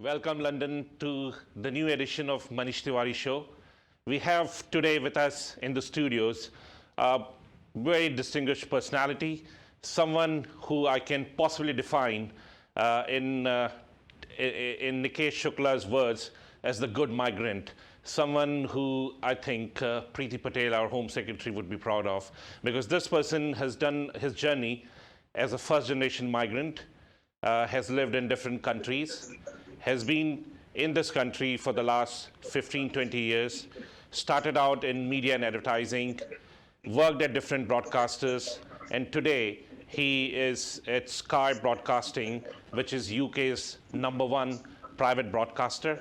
Welcome, London, to the new edition of Manish Tiwari Show. We have today with us in the studios a very distinguished personality, someone who I can possibly define in Nikesh Shukla's words as the good migrant, someone who I think Preeti Patel, our Home Secretary, would be proud of, because this person has done his journey as a first-generation migrant, has lived in different countries, has been in this country for the last 15, 20 years, started out in media and advertising, worked at different broadcasters, and today he is at Sky Broadcasting, which is UK's #1 private broadcaster,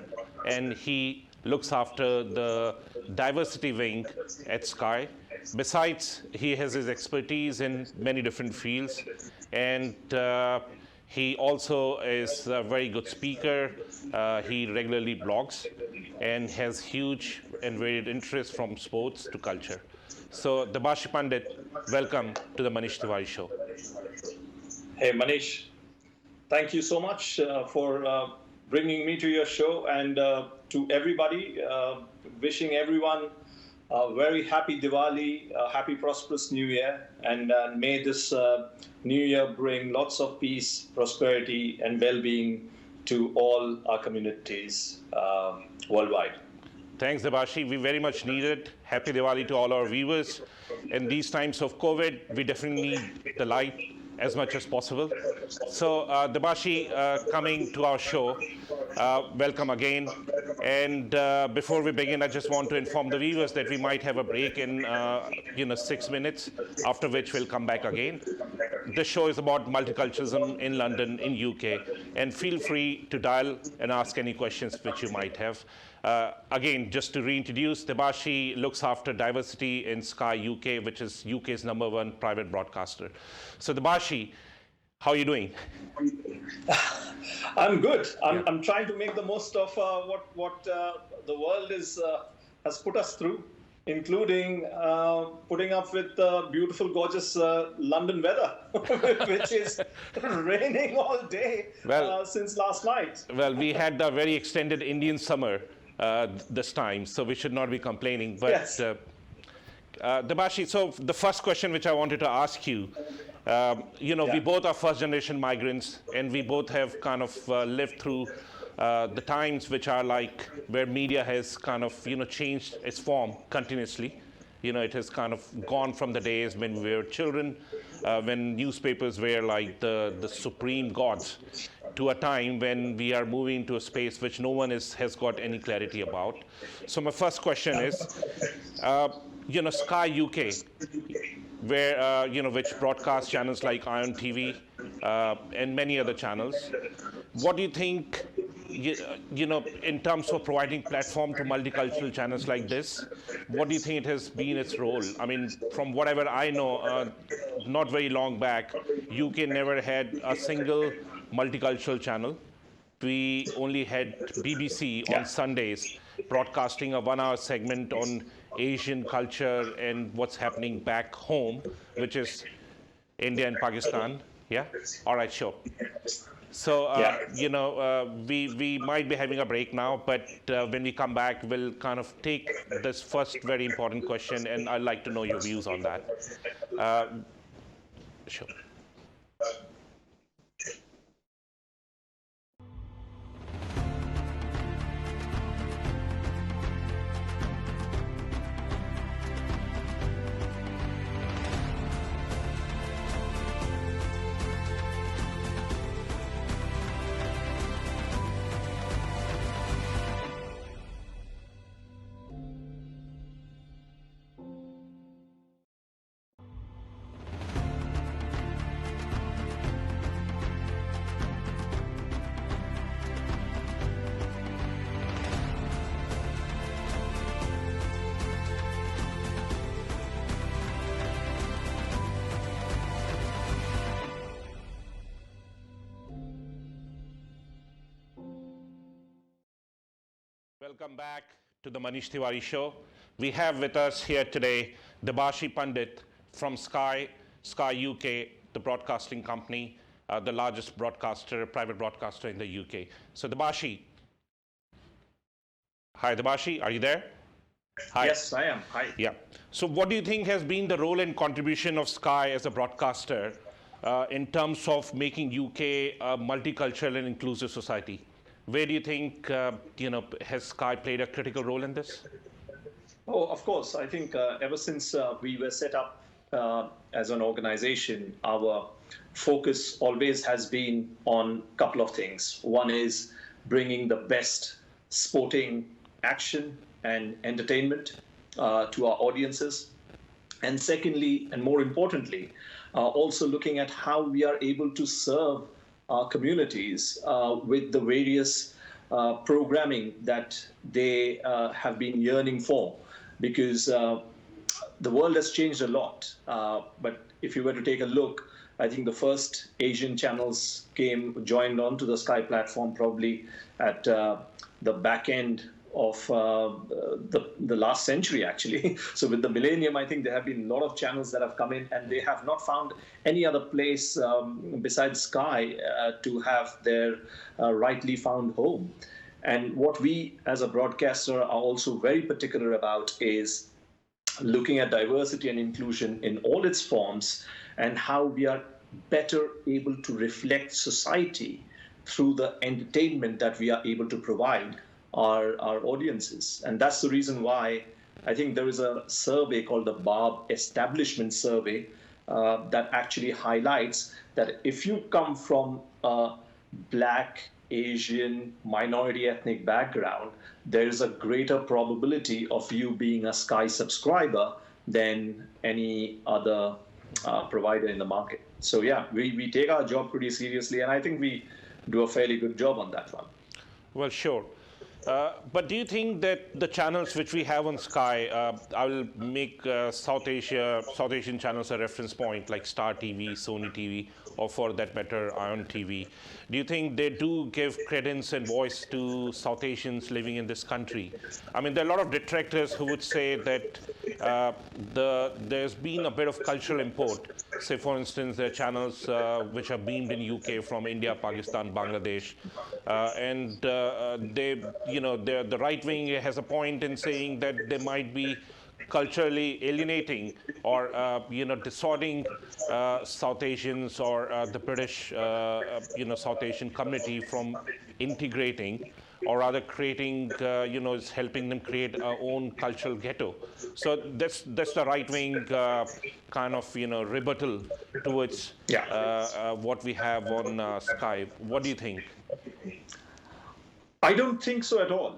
and he looks after the diversity wing at Sky. Besides, he has his expertise in many different fields, and he also is a very good speaker. He regularly blogs and has huge and varied interests from sports to culture. So, Debarshi Pandit, welcome to the Manish Tiwari Show. Hey, Manish. Thank you so much for bringing me to your show, and to everybody, wishing everyone a very happy Diwali, a happy prosperous New Year, and may this New Year bring lots of peace, prosperity, and well-being to all our communities worldwide. Thanks, Debarshi. We very much need it. Happy Diwali to all our viewers. In these times of COVID, we definitely need the light as much as possible. So, Debarshi, coming to our show, welcome again. And before we begin, I just want to inform the viewers that we might have a break in 6 minutes, after which we'll come back again. This show is about multiculturalism in London, in UK, and feel free to dial and ask any questions which you might have. Again, just to reintroduce, Debarshi looks after diversity in Sky UK, which is UK's #1 private broadcaster. So, Debarshi, how are you doing? I'm good. I'm trying to make the most of what the world has put us through, including putting up with beautiful, gorgeous London weather, which is raining all day since last night. Well, we had a very extended Indian summer this time, so we should not be complaining. But yes. Debarshi, so the first question which I wanted to ask you, we both are first-generation migrants, and we both have kind of lived through the times which are like where media has kind of changed its form continuously. It has kind of gone from the days when we were children, when newspapers were like the supreme gods, to a time when we are moving to a space which no one has got any clarity about. So my first question is, Sky UK, where which broadcast channels like Ion TV and many other channels. What do you think, in terms of providing platform to multicultural channels like this? What do you think it has been its role? I mean, from whatever I know, not very long back, UK never had a single multicultural channel. We only had BBC on Sundays, broadcasting a 1-hour segment on Asian culture and what's happening back home, which is India and Pakistan. Yeah? All right, sure. So, we might be having a break now, but when we come back, we'll kind of take this first very important question, and I'd like to know your views on that. Sure. Welcome back to the Manish Tiwari Show. We have with us here today Debarshi Pandit from Sky UK, the broadcasting company, the largest broadcaster, private broadcaster in the UK. So Debarshi, Hi, Debarshi, are you there? Hi. Yes, I am. Hi. Yeah. So, what do you think has been the role and contribution of Sky as a broadcaster in terms of making UK a multicultural and inclusive society? Where do you think has Sky played a critical role in this? Oh, of course. I think ever since we were set up as an organization, our focus always has been on a couple of things. One is bringing the best sporting action and entertainment to our audiences. And secondly, and more importantly, also looking at how we are able to serve our communities with the various programming that they have been yearning for. Because the world has changed a lot. But if you were to take a look, I think the first Asian channels joined onto the Sky platform probably at the back end of the last century, actually. So with the millennium, I think there have been a lot of channels that have come in, and they have not found any other place besides Sky to have their rightly found home. And what we as a broadcaster are also very particular about is looking at diversity and inclusion in all its forms and how we are better able to reflect society through the entertainment that we are able to provide our audiences. And that's the reason why I think there is a survey called the Barb Establishment Survey that actually highlights that if you come from a Black, Asian, minority ethnic background, there is a greater probability of you being a Sky subscriber than any other provider in the market. So yeah, we take our job pretty seriously, and I think we do a fairly good job on that one. Well, sure. But do you think that the channels which we have on Sky, I will make South Asian channels a reference point, like Star TV, Sony TV, or for that matter, Ion TV. Do you think they do give credence and voice to South Asians living in this country? I mean, there are a lot of detractors who would say that there's been a bit of cultural import. Say, for instance, there are channels which are beamed in UK from India, Pakistan, Bangladesh, and the right wing has a point in saying that they might be culturally alienating or dissuading South Asians or the British South Asian community from integrating, or rather creating is helping them create our own cultural ghetto. So that's the right wing kind of rebuttal towards what we have on Sky. What do you think? I don't think so at all,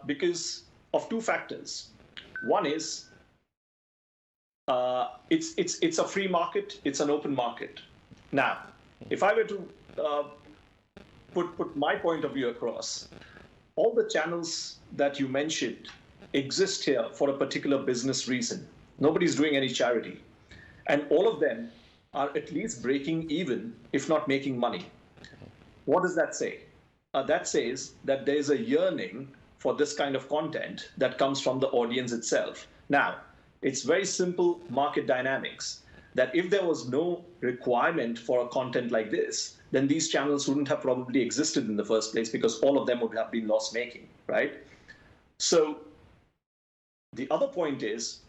because of two factors. One is it's a free market, it's an open market. Now, if I were to put my point of view across, all the channels that you mentioned exist here for a particular business reason. Nobody's doing any charity, and all of them are at least breaking even, if not making money. What does that say? That says that there's a yearning for this kind of content that comes from the audience itself. Now, it's very simple market dynamics, that if there was no requirement for a content like this, then these channels wouldn't have probably existed in the first place, because all of them would have been loss-making, right? So the other point is,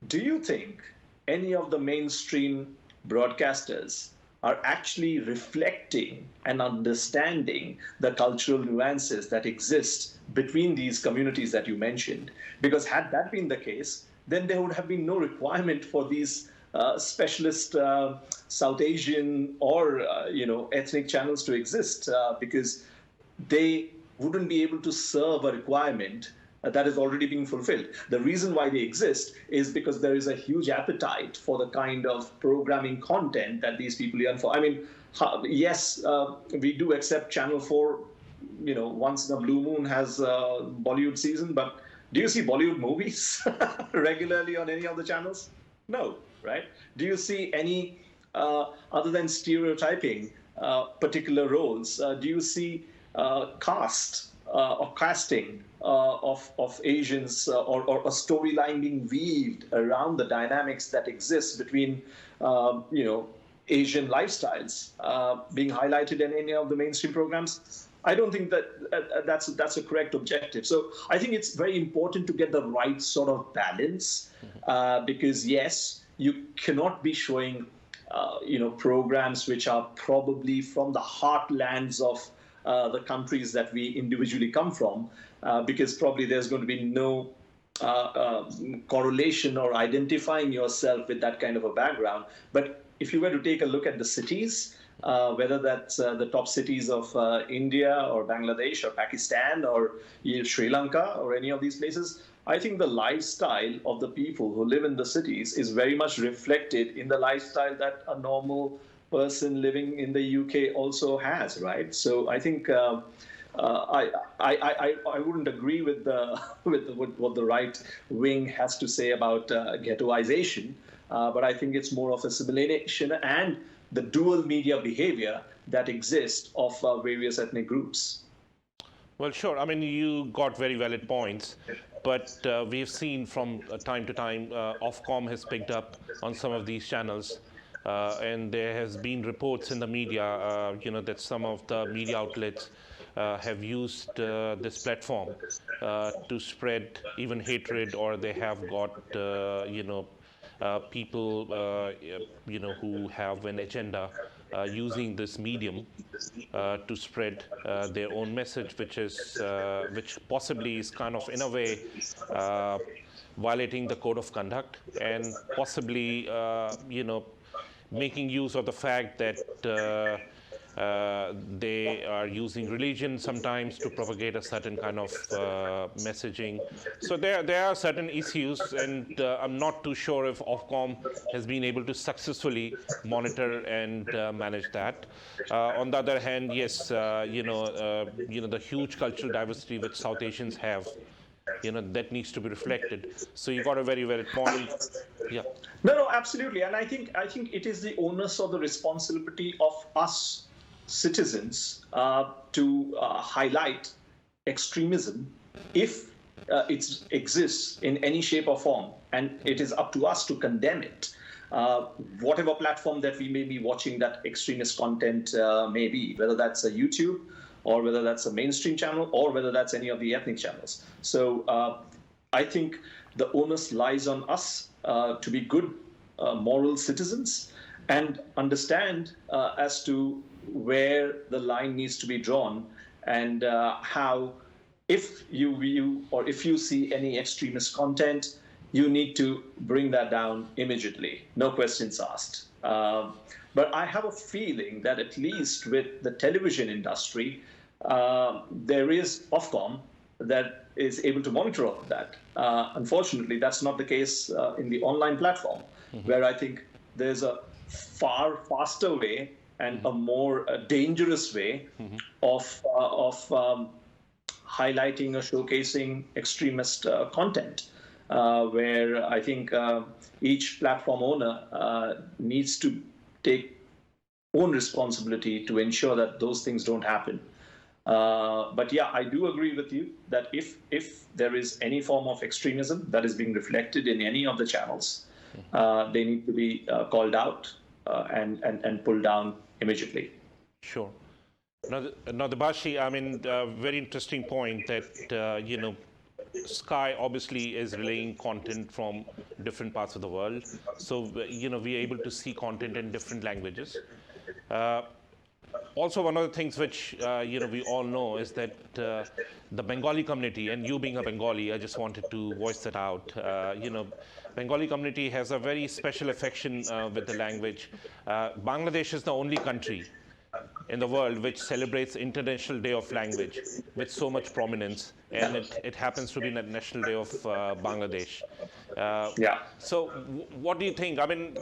do you think any of the mainstream broadcasters are actually reflecting and understanding the cultural nuances that exist between these communities that you mentioned? Because had that been the case, then there would have been no requirement for these specialist South Asian or ethnic channels to exist, because they wouldn't be able to serve a requirement that is already being fulfilled. The reason why they exist is because there is a huge appetite for the kind of programming content that these people yearn for. I mean, yes, we do accept Channel 4, once in a blue moon has a Bollywood season, but do you see Bollywood movies regularly on any of the channels? No, right? Do you see any, other than stereotyping particular roles, do you see cast or casting of Asians or a storyline being weaved around the dynamics that exist between, Asian lifestyles being highlighted in any of the mainstream programs? I don't think that that's a correct objective. So I think it's very important to get the right sort of balance, because yes, you cannot be showing programs which are probably from the heartlands of the countries that we individually come from, because probably there's going to be no correlation or identifying yourself with that kind of a background. But if you were to take a look at the cities, whether that's the top cities of India or Bangladesh or Pakistan or Sri Lanka or any of these places, I think the lifestyle of the people who live in the cities is very much reflected in the lifestyle that a normal person living in the UK also has, right? So I think I wouldn't agree with with what the right wing has to say about ghettoization, but I think it's more of assimilation and the dual media behavior that exists of various ethnic groups. Well, sure. I mean, you got very valid points, but we've seen from time to time, Ofcom has picked up on some of these channels, and there has been reports in the media, that some of the media outlets have used this platform to spread even hatred, or they have got, people, who have an agenda using this medium to spread their own message, which possibly is kind of in a way violating the code of conduct, and possibly making use of the fact that they are using religion sometimes to propagate a certain kind of messaging. So there are certain issues, and I'm not too sure if Ofcom has been able to successfully monitor and manage that. On the other hand, yes, the huge cultural diversity which South Asians have, that needs to be reflected. So you got a very valid point. Yeah. No, absolutely, and I think it is the onus or the responsibility of us citizens to highlight extremism if it exists in any shape or form, and it is up to us to condemn it. Whatever platform that we may be watching that extremist content may be, whether that's a YouTube or whether that's a mainstream channel or whether that's any of the ethnic channels. So I think the onus lies on us to be good moral citizens and understand as to where the line needs to be drawn, and how, if you view or if you see any extremist content, you need to bring that down immediately, no questions asked. But I have a feeling that at least with the television industry, there is Ofcom that is able to monitor all of that. Unfortunately, that's not the case in the online platform, where I think there's a far faster way and a more dangerous way of highlighting or showcasing extremist content, where I think each platform owner needs to take own responsibility to ensure that those things don't happen. But yeah, I do agree with you that if there is any form of extremism that is being reflected in any of the channels, they need to be called out and pulled down immediately. Sure. Now, Debarshi, I mean, very interesting point that, Sky obviously is relaying content from different parts of the world. So, we're able to see content in different languages. Also, one of the things which, we all know is that the Bengali community, and you being a Bengali, I just wanted to voice that out. Bengali community has a very special affection with the language. Bangladesh is the only country in the world which celebrates International Day of Language with so much prominence, and it happens to be the National Day of Bangladesh. So what do you think? I mean,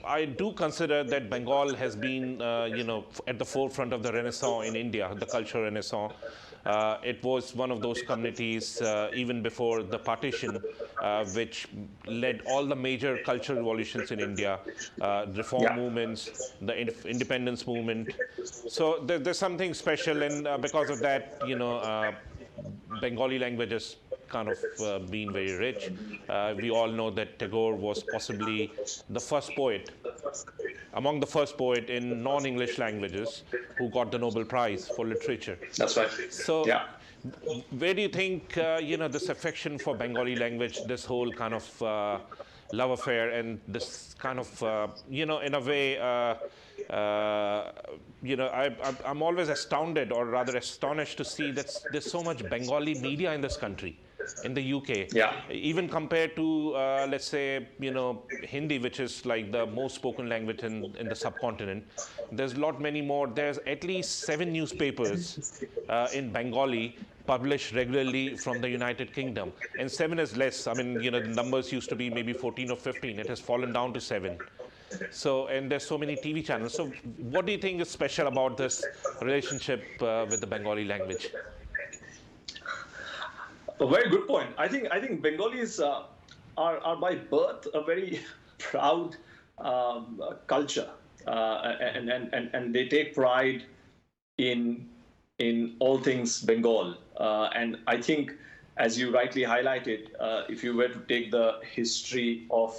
I do consider that Bengal has been, at the forefront of the Renaissance in India, the cultural Renaissance. It was one of those communities, even before the partition, which led all the major cultural revolutions in India, reform movements, the independence movement. So there's something special, and because of that, Bengali language has kind of been very rich. We all know that Tagore was possibly the first poet among the first poet in non-English languages who got the Nobel Prize for literature. That's right. So, Yeah. where do you think this affection for Bengali language, this whole kind of love affair, and this kind of in a way, I'm always astounded, or rather astonished, to see that there's so much Bengali media in this country, in the UK. Yeah. Even compared to, let's say, Hindi, which is like the most spoken language in the subcontinent. There's a lot many more. There's at least 7 newspapers in Bengali published regularly from the United Kingdom. And 7 is less. I mean, the numbers used to be maybe 14 or 15. It has fallen down to 7. So, and there's so many TV channels. So what do you think is special about this relationship with the Bengali language? A very good point. I think Bengalis are by birth a very proud culture, and they take pride in all things Bengal. And I think, as you rightly highlighted, if you were to take the history of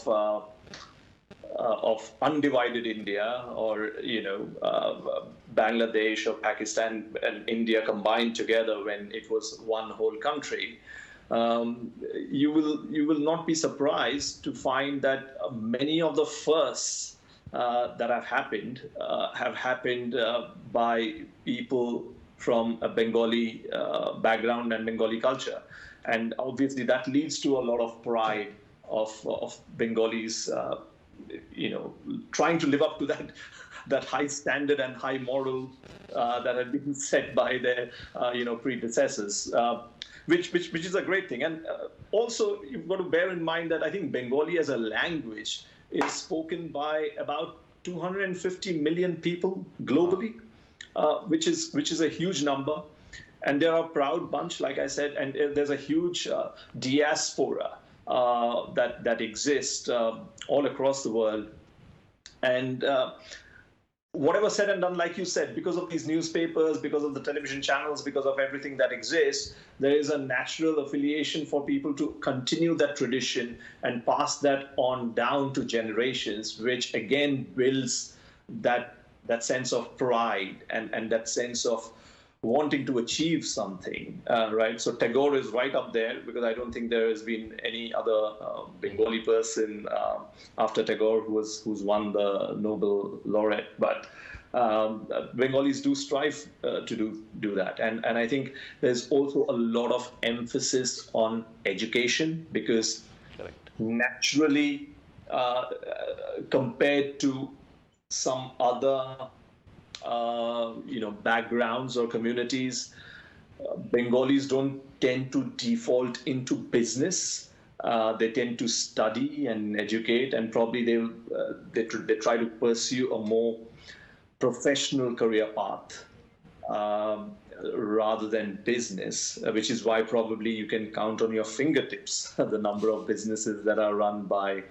undivided India, or Bangladesh or Pakistan and India combined together when it was one whole country, you will not be surprised to find that many of the firsts that have happened by people from a Bengali background and Bengali culture, and obviously that leads to a lot of pride of Bengalis. Trying to live up to that high standard and high moral that had been set by their predecessors, which is a great thing. And also you've got to bear in mind that I think Bengali as a language is spoken by about 250 million people globally, which is a huge number. And they're a proud bunch, like I said, and there's a huge diaspora that exist all across the world. And whatever said and done, like you said, because of these newspapers, because of the television channels, because of everything that exists, there is a natural affiliation for people to continue that tradition and pass that on down to generations, which again builds that sense of pride and that sense of wanting to achieve something, right? So Tagore is right up there, because I don't think there has been any other Bengali person after Tagore who's won the Nobel laureate. But Bengalis do strive to do that, and I think there's also a lot of emphasis on education, because naturally, compared to some other backgrounds or communities, Bengalis don't tend to default into business. They tend to study and educate, and probably they try to pursue a more professional career path rather than business, which is why probably you can count on your fingertips the number of businesses that are run by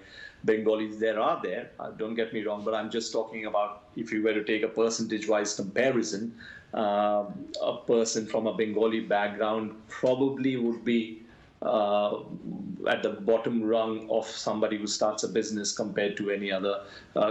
Bengalis. Don't get me wrong, but I'm just talking about, if you were to take a percentage-wise comparison, a person from a Bengali background probably would be at the bottom rung of somebody who starts a business compared to any other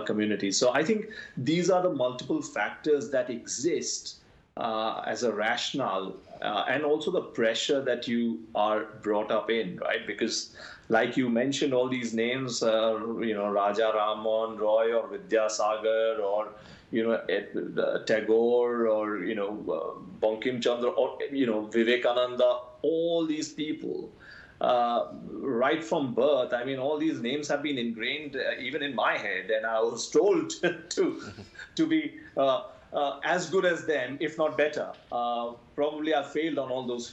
community. So I think these are the multiple factors that exist as a rationale, and also the pressure that you are brought up in, right? Because like you mentioned, all these names, Raja Ramon Roy or Vidyasagar or Tagore or Bankim Chandra or Vivekananda, all these people, right from birth. I mean, all these names have been ingrained even in my head, and I was told to be as good as them, if not better. Probably I failed on all those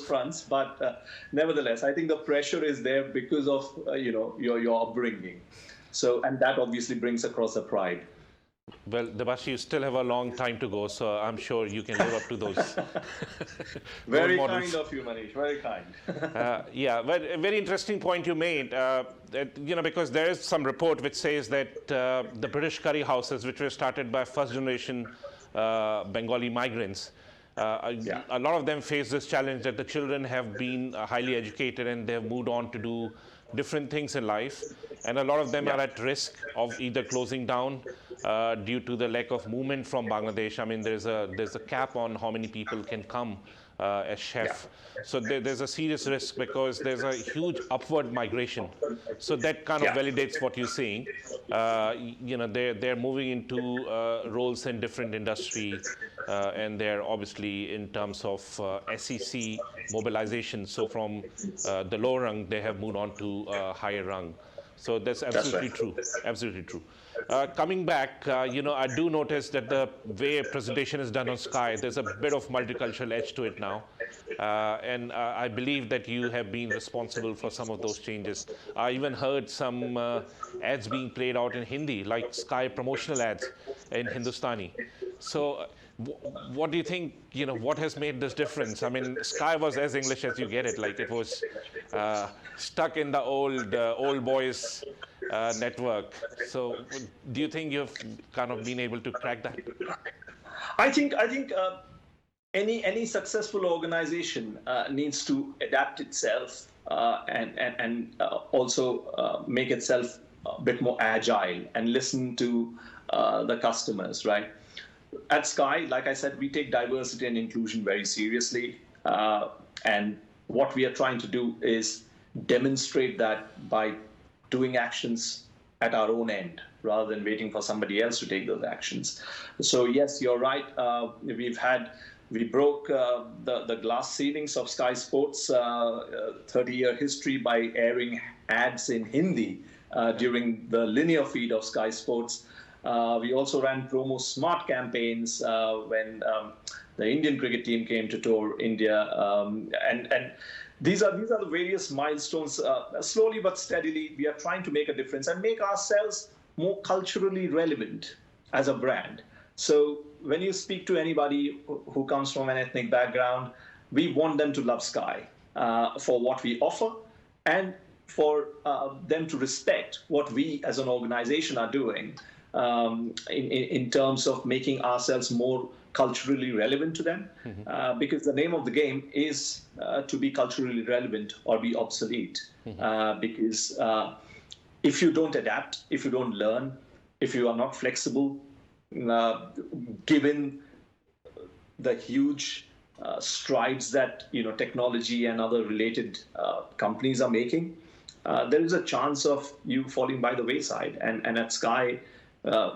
fronts, but nevertheless, I think the pressure is there because of your upbringing. So, and that obviously brings across the pride. Well, Debarshi, you still have a long time to go, so I'm sure you can live up to those. Very kind of you, Manish. Very kind. Yeah, but a very interesting point you made. That, because there is some report which says that the British curry houses, which were started by first-generation Bengali migrants, a lot of them face this challenge that the children have been highly educated and they have moved on to do different things in life, and a lot of them are at risk of either closing down due to the lack of movement from Bangladesh. I mean, there's a cap on how many people can come as Yeah. chef. So there's a serious risk because there's a huge upward migration. So that kind of Yeah. validates what you're saying. They're moving into roles in different industry, and they're obviously in terms of SEC mobilization. So from the lower rung, they have moved on to higher rung. So that's That's absolutely right. true. Absolutely true. Coming back, I do notice that the way presentation is done on Sky, there's a bit of multicultural edge to it now. And I believe that you have been responsible for some of those changes. I even heard some ads being played out in Hindi, like Sky promotional ads in Hindustani. So what do you think, what has made this difference? I mean, Sky was as English as you get it, like it was stuck in the old boys network. So do you think you've kind of been able to crack that? I think any successful organization needs to adapt itself and also make itself a bit more agile and listen to the customers, right? At Sky, like I said, we take diversity and inclusion very seriously. And what we are trying to do is demonstrate that by doing actions at our own end rather than waiting for somebody else to take those actions. So yes, you're right. We broke the glass ceilings of Sky Sports 30-year history by airing ads in Hindi during the linear feed of Sky Sports. We also ran promo smart campaigns when the Indian cricket team came to tour India, and these are the various milestones. Slowly but steadily, we are trying to make a difference and make ourselves more culturally relevant as a brand. So when you speak to anybody who comes from an ethnic background, we want them to love Sky for what we offer and for them to respect what we as an organization are doing in terms of making ourselves more culturally relevant to them. Because the name of the game is to be culturally relevant or be obsolete. Because if you don't adapt, if you don't learn, if you are not flexible, given the huge strides that technology and other related companies are making, there is a chance of you falling by the wayside. And at Sky,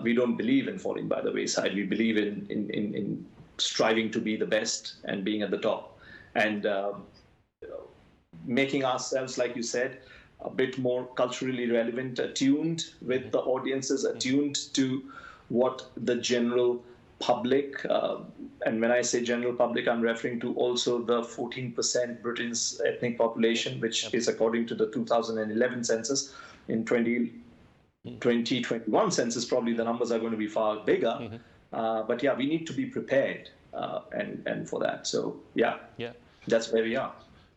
we don't believe in falling by the wayside. We believe in striving to be the best and being at the top, and making ourselves, like you said, a bit more culturally relevant, attuned with the audiences, attuned to what the general public, and when I say general public, I'm referring to also the 14% Britain's ethnic population, which is according to the 2011 census. In 2021 census, probably the numbers are going to be far bigger. But yeah, we need to be prepared and for that. So yeah, that's where we are.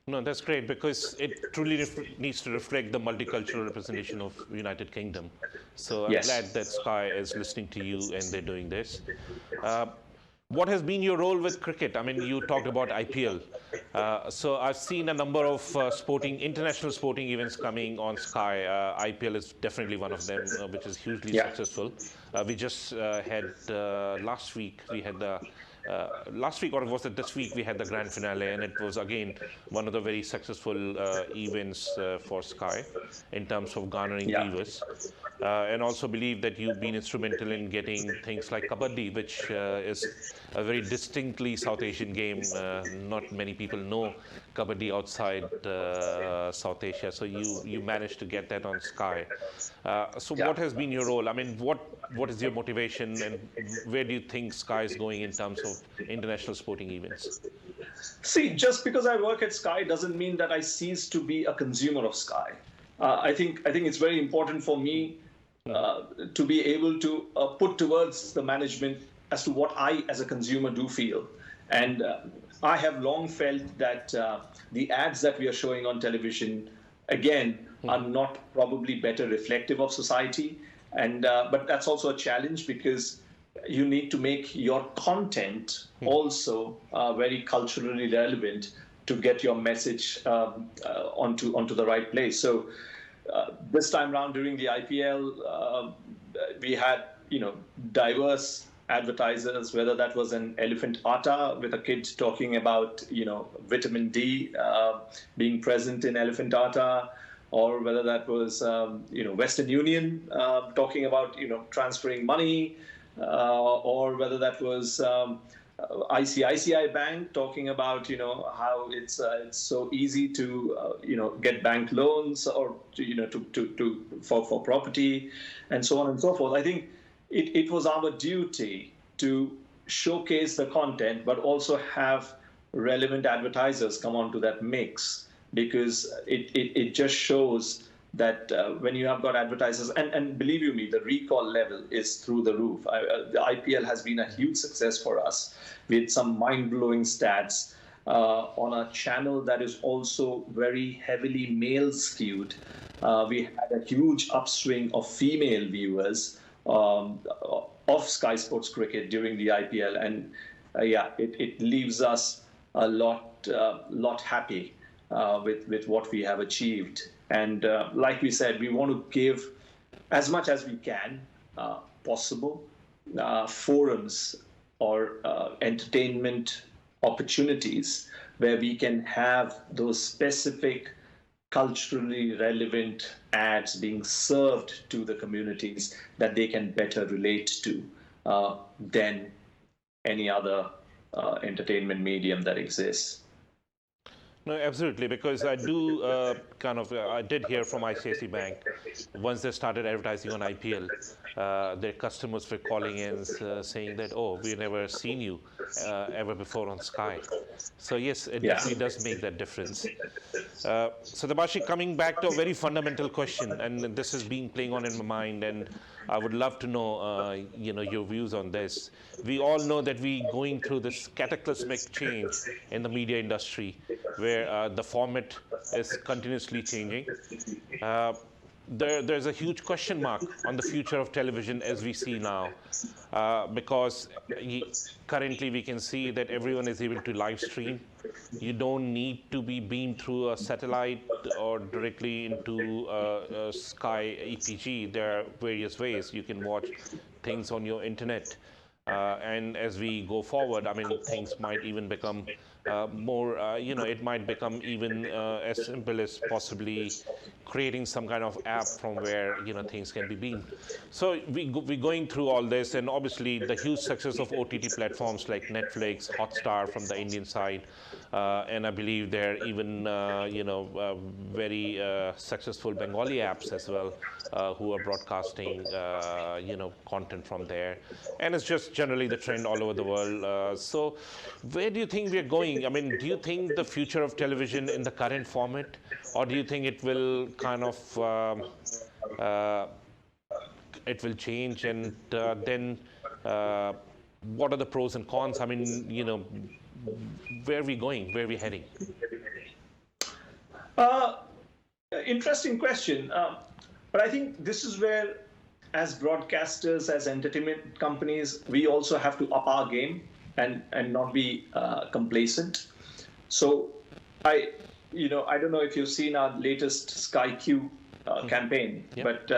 No, that's great, because it truly needs to reflect the multicultural representation of United Kingdom. So I'm glad that Sky is listening to you and they're doing this. What has been your role with cricket? I mean, you talked about IPL. So I've seen a number of international sporting events coming on Sky. IPL is definitely one of them, which is hugely successful. We just had last week, or was it this week, we had the grand finale, and it was again one of the very successful events for Sky in terms of garnering viewers. And also believe that you've been instrumental in getting things like Kabaddi, which is a very distinctly South Asian game. Not many people know Kabaddi outside South Asia, so you managed to get that on Sky. So what has been your role? I mean, what is your motivation, and where do you think Sky is going in terms of international sporting events? See, just because I work at Sky doesn't mean that I cease to be a consumer of Sky. I think it's very important for me to be able to put towards the management as to what I, as a consumer, do feel. And I have long felt that the ads that we are showing on television, again, are not probably better reflective of society. And but that's also a challenge, because you need to make your content also very culturally relevant to get your message onto the right place. So this time round during the IPL, we had, diverse advertisers, whether that was an elephant atta with a kid talking about, vitamin D being present in elephant atta, or whether that was, Western Union talking about, transferring money, or whether that was ICICI Bank talking about, how it's so easy to, get bank loans or, for property and so on and so forth. I think it was our duty to showcase the content, but also have relevant advertisers come onto that mix, because it just shows that when you have got advertisers, and believe you me, the recall level is through the roof. The IPL has been a huge success for us with some mind-blowing stats on a channel that is also very heavily male skewed. We had a huge upswing of female viewers of Sky Sports Cricket during the IPL, and it leaves us a lot happy with what we have achieved. And like we said, we want to give as much as we can possible forums or entertainment opportunities where we can have those specific culturally relevant ads being served to the communities that they can better relate to than any other entertainment medium that exists. No, absolutely, because I do I did hear from ICICI Bank once they started advertising on IPL, their customers were calling in saying that, oh, we've never seen you ever before on Sky. So yes, it definitely does make that difference. So Debarshi, coming back to a very fundamental question, and this has been playing on in my mind, and I would love to know, your views on this. We all know that we're going through this cataclysmic change in the media industry, where the format is continuously changing. There's a huge question mark on the future of television as we see now, because currently we can see that everyone is able to live stream. You don't need to be beamed through a satellite or directly into Sky EPG. There are various ways you can watch things on your internet. And as we go forward, I mean, things might even become more, it might become even as simple as possibly creating some kind of app from where, things can be beamed. So we're going through all this, and obviously the huge success of OTT platforms like Netflix, Hotstar from the Indian side, and I believe there are even, very successful Bengali apps as well, who are broadcasting, content from there. And it's just generally the trend all over the world. So where do you think we're going? I mean, do you think the future of television in the current format, or do you think it will kind of, it will change, and then what are the pros and cons? I mean, where are we going? Where are we heading? Interesting question. But I think this is where, as broadcasters, as entertainment companies, we also have to up our game and not be complacent. So I don't know if you've seen our latest Sky Q campaign, but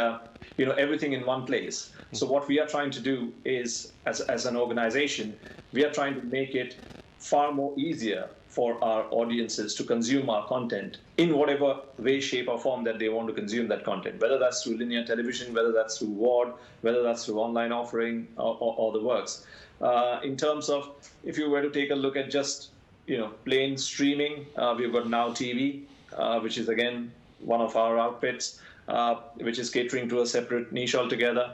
everything in one place. So what we are trying to do is, as an organization, we are trying to make it far more easier for our audiences to consume our content in whatever way, shape, or form that they want to consume that content, whether that's through linear television, whether that's through VOD, whether that's through online offering, or the works. In terms of, if you were to take a look at just plain streaming, we've got Now TV, which is again one of our outfits, which is catering to a separate niche altogether.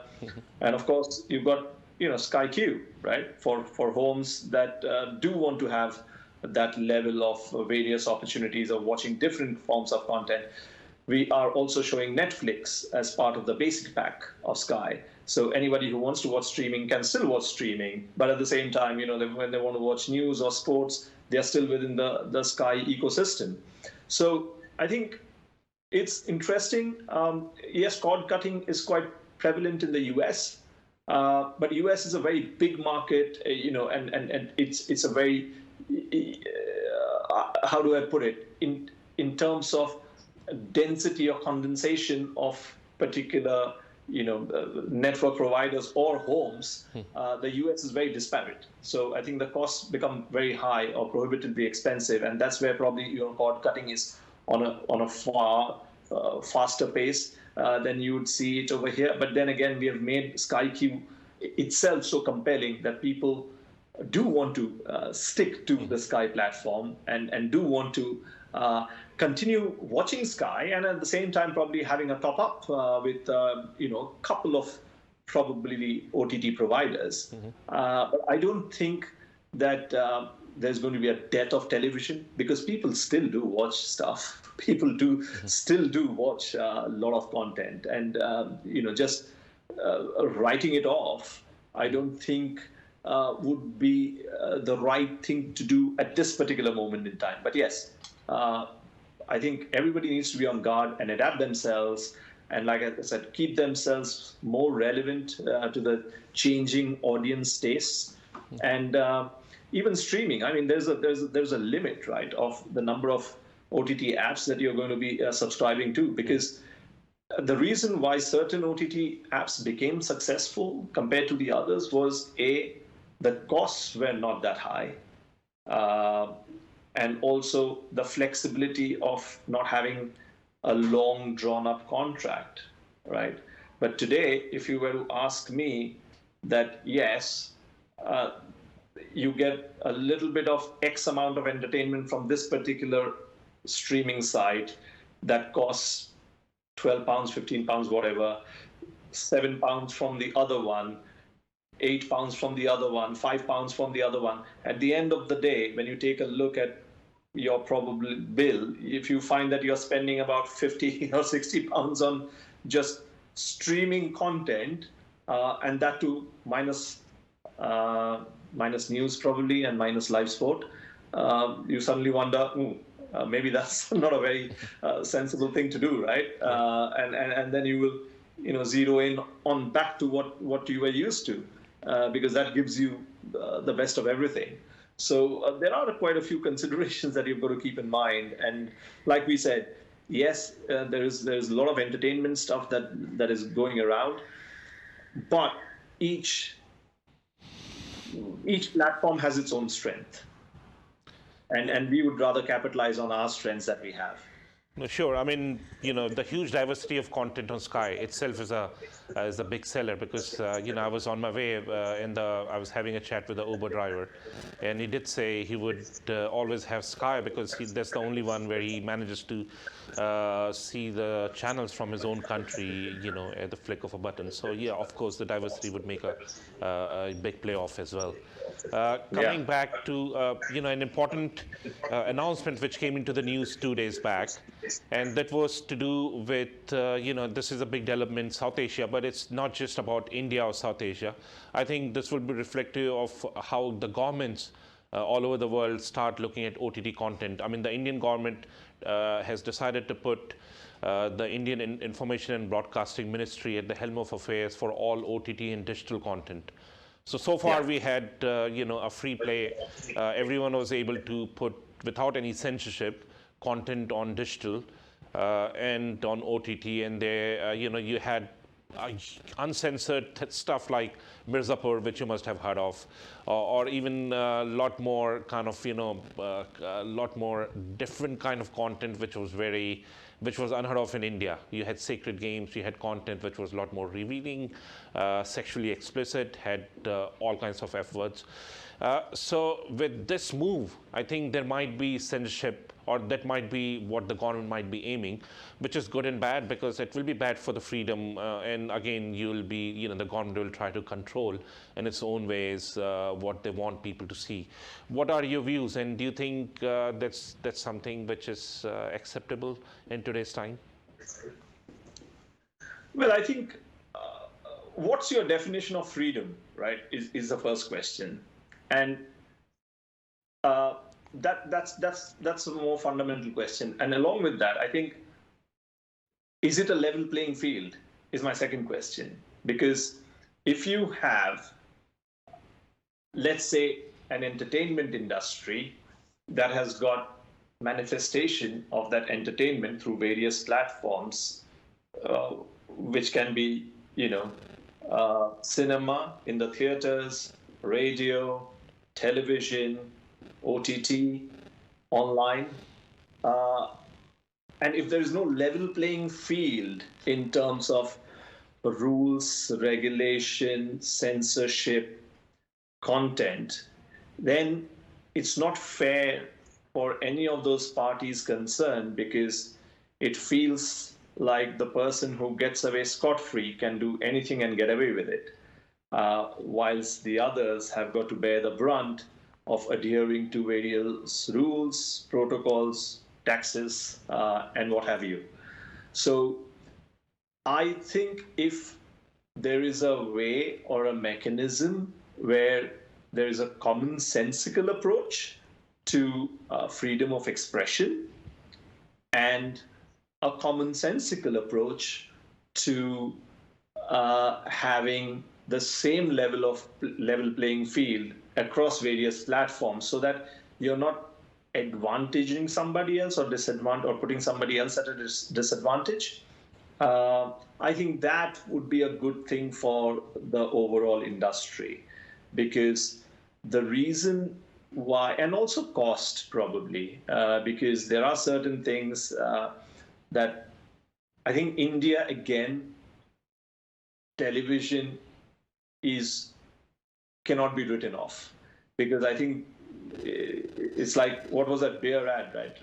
And of course, you've got Sky Q, right, for homes that do want to have that level of various opportunities of watching different forms of content. We are also showing Netflix as part of the basic pack of Sky. So anybody who wants to watch streaming can still watch streaming, but at the same time, when they want to watch news or sports, they're still within the Sky ecosystem. So I think it's interesting. Yes, cord cutting is quite prevalent in the US, but US is a very big market, and it's a very, how do I put it, in terms of density or condensation of particular network providers or homes, the US is very disparate. So I think the costs become very high or prohibitively expensive, and that's where probably cord cutting is on a far faster pace than you would see it over here. But then again, we have made SkyQ itself so compelling that people do want to stick to the Sky platform and do want to continue watching Sky, and at the same time probably having a top up with a couple of probably OTT providers. But I don't think that there's going to be a death of television, because people still do watch stuff. People do still do watch a lot of content, and just writing it off, I don't think would be the right thing to do at this particular moment in time. But yes, I think everybody needs to be on guard and adapt themselves, and like I said, keep themselves more relevant to the changing audience tastes. And even streaming, I mean, there's a limit, right, of the number of OTT apps that you're going to be subscribing to, because the reason why certain OTT apps became successful compared to the others was the costs were not that high, and also the flexibility of not having a long drawn-up contract, right? But today, if you were to ask me that, yes, you get a little bit of X amount of entertainment from this particular streaming site that costs £12, £15, whatever, £7 from the other one, £8 from the other one, £5 from the other one. At the end of the day, when you take a look at your probable bill, if you find that you're spending about 50 or 60 pounds on just streaming content, and that too minus news probably and minus live sport, you suddenly wonder, maybe that's not a very sensible thing to do, right? And then you will zero in on back to what you were used to, because that gives you the best of everything. So there are quite a few considerations that you've got to keep in mind. And like we said, yes, there's a lot of entertainment stuff that is going around, but each platform has its own strength, and we would rather capitalize on our strengths that we have. No, sure. I mean, the huge diversity of content on Sky itself is a big seller, because I was on my way I was having a chat with the Uber driver, and he did say he would always have Sky, because that's the only one where he manages to see the channels from his own country, at the flick of a button. So yeah, of course, the diversity would make a big playoff as well. Coming back to an important announcement which came into the news 2 days back, and that was to do with this is a big development in South Asia, but it's not just about India or South Asia. I think this will be reflective of how the governments all over the world start looking at OTT content. I mean, the Indian government has decided to put the Indian Information and Broadcasting Ministry at the helm of affairs for all OTT and digital content. So far we had a free play. Everyone was able to put, without any censorship, content on digital and on OTT, and there you had uncensored stuff like Mirzapur, which you must have heard of, or even a lot more kind of a lot more different kind of content which was unheard of in India. You had sacred games, you had content which was a lot more revealing, sexually explicit, had all kinds of F words. So with this move, I think there might be censorship, or that might be what the government might be aiming, which is good and bad, because it will be bad for the freedom, and again, the government will try to control in its own ways what they want people to see. What are your views, and do you think that's something which is acceptable in today's time? Well, I think what's your definition of freedom, right, is the first question. And that's a more fundamental question. And along with that, I think, is it a level playing field is my second question. Because if you have, let's say, an entertainment industry that has got manifestation of that entertainment through various platforms, uh, which can be, cinema in the theaters, radio, television, OTT, online. Uh, and if there is no level playing field in terms of rules, regulation, censorship, content, then it's not fair for any of those parties concerned, because it feels like the person who gets away scot-free can do anything and get away with it, whilst the others have got to bear the brunt of adhering to various rules, protocols, taxes, and what have you. So I think if there is a way or a mechanism where there is a commonsensical approach to freedom of expression and a commonsensical approach to having the same level playing field across various platforms, so that you're not advantaging somebody else or putting somebody else at a disadvantage. I think that would be a good thing for the overall industry, because the reason why, and also cost probably, because there are certain things that I think India, again, television cannot be written off, because I think it's like, what was that beer ad, right?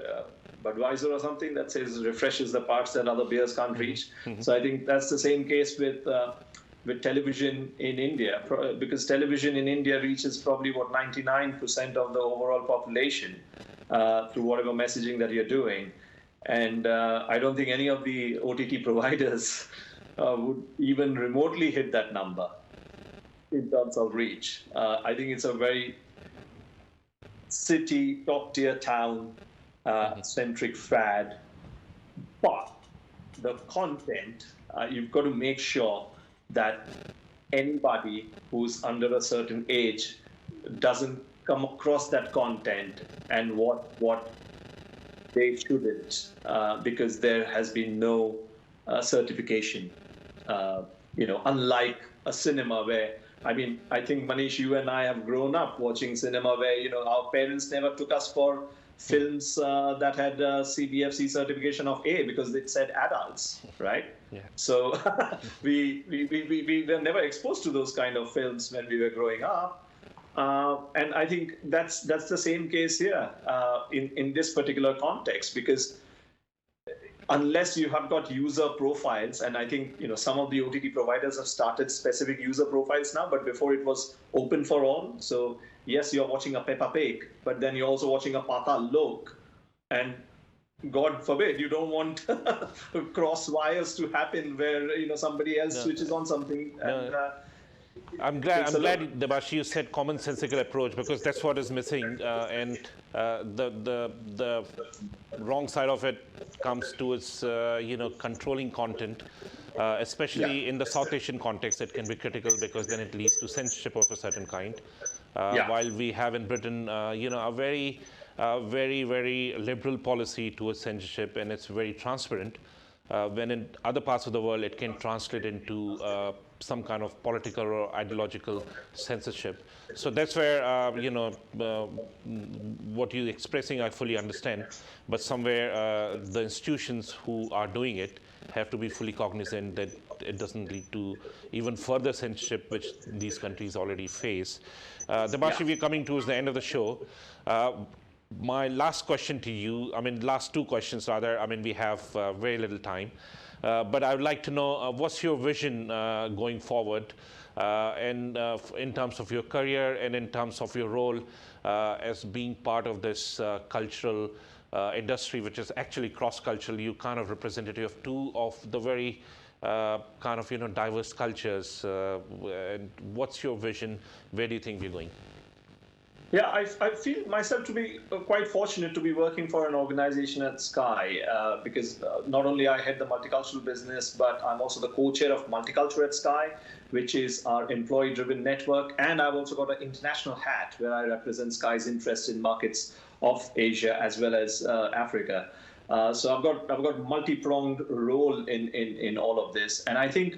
Budweiser or something that says refreshes the parts that other beers can't reach. So I think that's the same case with television in India, because television in India reaches probably 99% of the overall population through whatever messaging that you're doing, and I don't think any of the OTT providers would even remotely hit that number in terms of reach. I think it's a very city, top tier town centric fad. But the content, you've got to make sure that anybody who's under a certain age doesn't come across that content and what they shouldn't, because there has been no certification. Unlike a cinema where, I mean, I think, Manish, you and I have grown up watching cinema where, our parents never took us for films that had CBFC certification of A, because it said adults, right? Yeah. So we were never exposed to those kind of films when we were growing up. And I think that's the same case here in this particular context, because unless you have got user profiles, and I think some of the OTT providers have started specific user profiles now, but before it was open for all. So yes, you're watching a Peppa Pig, but then you're also watching a Patal Lok, and God forbid you don't want cross wires to happen where somebody else switches on something. And, I'm glad, Debarshi, you said commonsensical approach, because that's what is missing, and the wrong side of it comes to its controlling content, especially in the South Asian context. It can be critical because then it leads to censorship of a certain kind. While we have in Britain, a very, very liberal policy towards censorship, and it's very transparent. When in other parts of the world, it can translate into some kind of political or ideological censorship. So that's where, what you're expressing, I fully understand. But somewhere, the institutions who are doing it have to be fully cognizant that it doesn't lead to even further censorship, which these countries already face. Debarshi, we're coming towards the end of the show. My last question to you, last two questions rather, we have very little time. But I would like to know, what's your vision going forward, and in terms of your career and in terms of your role as being part of this cultural industry, which is actually cross-cultural. You kind of representative of two of the very diverse cultures. And what's your vision? Where do you think we're going? Yeah, I feel myself to be quite fortunate to be working for an organization at Sky, because not only I head the multicultural business, but I'm also the co-chair of Multiculture at Sky, which is our employee-driven network. And I've also got an international hat where I represent Sky's interest in markets of Asia as well as Africa. So I've got multi-pronged role in all of this, and I think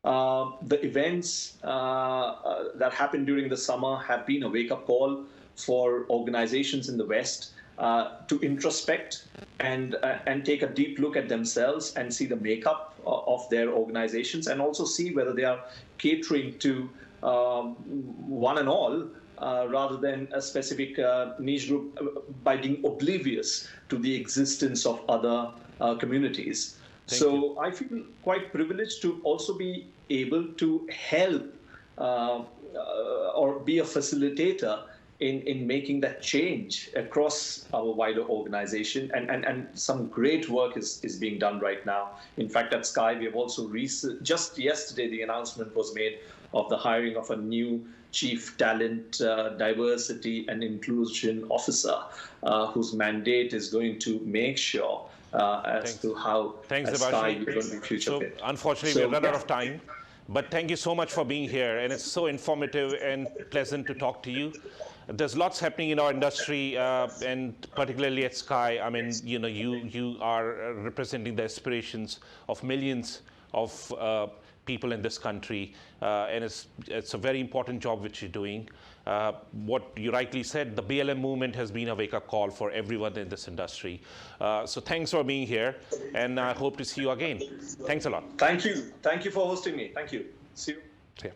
the events that happened during the summer have been a wake-up call for organizations in the West to introspect and take a deep look at themselves and see the makeup of their organizations, and also see whether they are catering to one and all, rather than a specific niche group, by being oblivious to the existence of other communities. So I feel quite privileged to also be able to help or be a facilitator in making that change across our wider organization. And some great work is being done right now. In fact, at Sky, we have also just yesterday, the announcement was made of the hiring of a new Chief Talent, Diversity and Inclusion Officer, whose mandate is going to make sure as to how Sky is going to be future fit. Unfortunately, we've run out of time. But thank you so much for being here, and it's so informative and pleasant to talk to you. There's lots happening in our industry, and particularly at Sky. I mean, you are representing the aspirations of millions of people in this country, and it's a very important job which you're doing. What you rightly said, the BLM movement has been a wake-up call for everyone in this industry. So thanks for being here, and I hope to see you again. Thanks a lot. Thank you. Thank you for hosting me. Thank you. See you. Yeah.